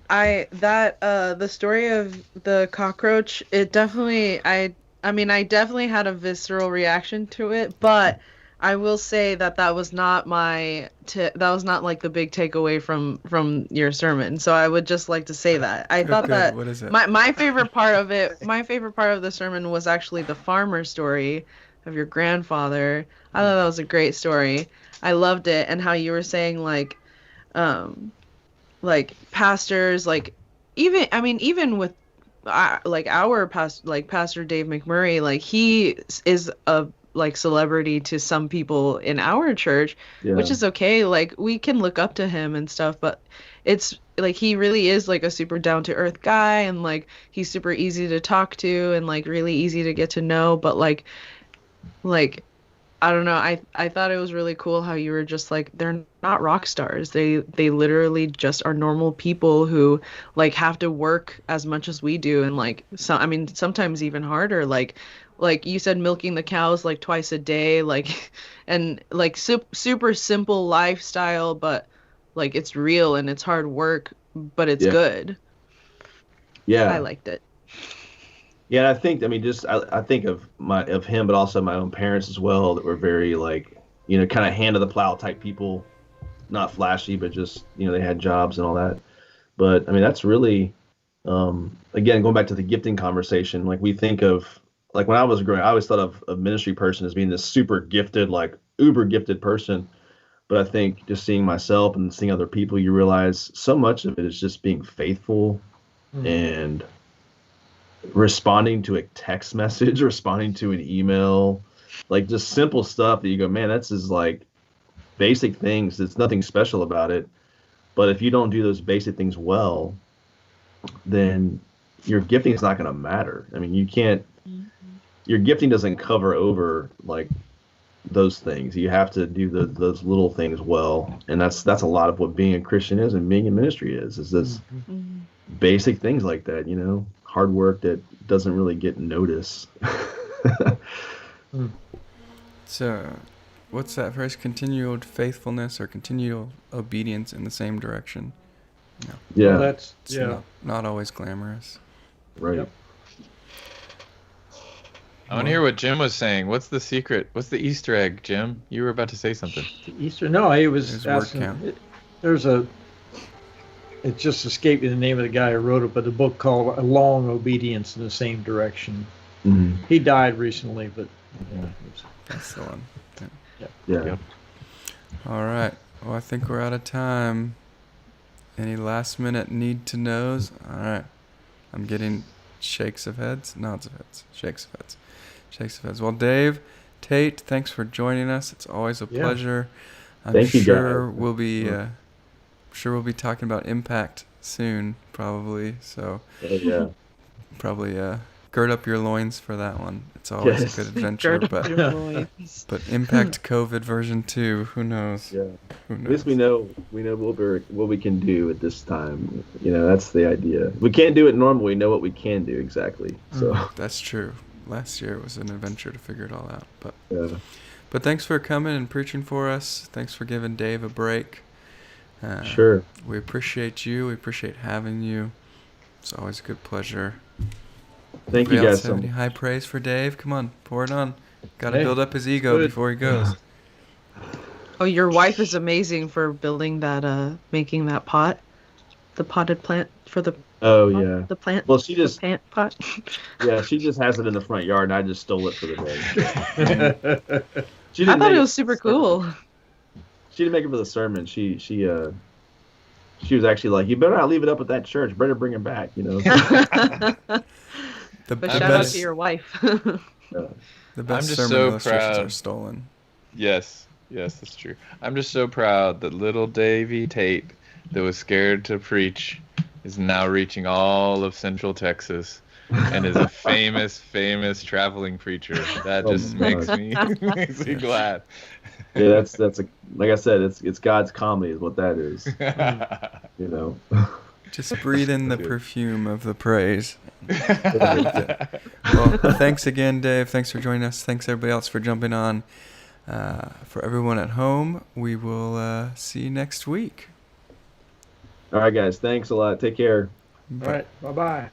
the story of the cockroach, it definitely I mean I definitely had a visceral reaction to it, but I will say that was not that was not like the big takeaway from your sermon. So I would just like to say that. I Oh, thought good. that What is it? my favorite part of it, my favorite part of the sermon was actually the farmer story of your grandfather. I thought that was a great story. I loved it, and how you were saying um like pastors, like even I mean even with like our Pastor Dave McMurray, like he is a like celebrity to some people in our church, which Yeah. is okay. Like we can look up to him and stuff, but it's like he really is like a super down to earth guy, and like he's super easy to talk to and like really easy to get to know, but like I don't know. I thought it was really cool how you were just like they're not rock stars. They literally just are normal people who like have to work as much as we do, and like I mean sometimes even harder. Like you said, milking the cows like twice a day, like and like super simple lifestyle, but like it's real and it's hard work, but it's Yeah. good. I Yeah. liked it. Yeah, and I mean, just I think of him, but also my own parents as well, that were very, like, kind of hand to the plow type people, not flashy, but just they had jobs and all that. But I mean, that's really, again, going back to the gifting conversation, like we think of, like when I was growing, I always thought of a ministry person as being this super gifted, like uber gifted person. But I think just seeing myself and seeing other people, you realize so much of it is just being faithful and responding to a text message, responding to an email, like just simple stuff that you go, man, that's just like basic things. There's nothing special about it. But if you don't do those basic things well, then your gifting is not going to matter. I mean, you can't, your gifting doesn't cover over like those things. You have to do those little things well. And that's a lot of what being a Christian is and being in ministry is this basic things like that, you know, hard work that doesn't really get notice. So, what's that phrase? Continual faithfulness or continual obedience in the same direction. No. Yeah. Well, that's It's not always glamorous. Right. Yep. I want to hear what Jim was saying. What's the secret? What's the Easter egg, Jim? You were about to say something. Easter. No, he was His word asking. count. It just escaped me the name of the guy who wrote it, but the book called A Long Obedience in the Same Direction. Mhm. He died recently, but That's the one. Yeah. Yep. All right. Well, I think we're out of time. Any last minute need to knows? All right. I'm getting shakes of heads, nods of heads, shakes of heads, shakes of heads. Well, Dave, Tate, thanks for joining us. It's always a pleasure. I'm Thank you, sure guys. we'll be talking about impact soon, probably. So Yeah. probably gird up your loins for that one. It's always Yes. a good adventure, Gird up but your loins. Impact COVID version 2, who knows? Yeah. Who At least knows? we know what we can do at this time. You know, that's the idea. We can't do it normal. We know what we can do exactly. So That's true. Last year was an adventure to figure it all out. yeah. But thanks for coming and preaching for us. Thanks for giving Dave a break. Sure. We appreciate you. We appreciate having you. It's always a good pleasure. Thank you Anybody else guys so have any much. high praise for Dave? Come on, pour it on. Got to Hey, build up his ego good. before he goes. Oh, your wife is amazing for building that, making that pot, the potted plant for the Oh yeah. the plant. Well, she the just plant pot. she just has it in the front yard, and I just stole it for the day. She I didn't thought make it was super cool. She didn't make it for the sermon. She was actually like, you better not leave it up at that church. Better bring it back. You know. The But I'm shout out just- to your wife. The best just sermon so illustrations proud. are stolen. Yes, that's true. I'm just so proud that little Davy Tate, that was scared to preach, is now reaching all of Central Texas and is a famous traveling preacher. That Oh just my makes me glad. Yeah, that's a like I said, it's God's comedy is what that is. You know. Just breathe in the Good. perfume of the praise. Well, thanks again, Dave. Thanks for joining us. Thanks everybody else for jumping on. For everyone at home, we will see you next week. All right, guys. Thanks a lot. Take care. All right. Bye-bye.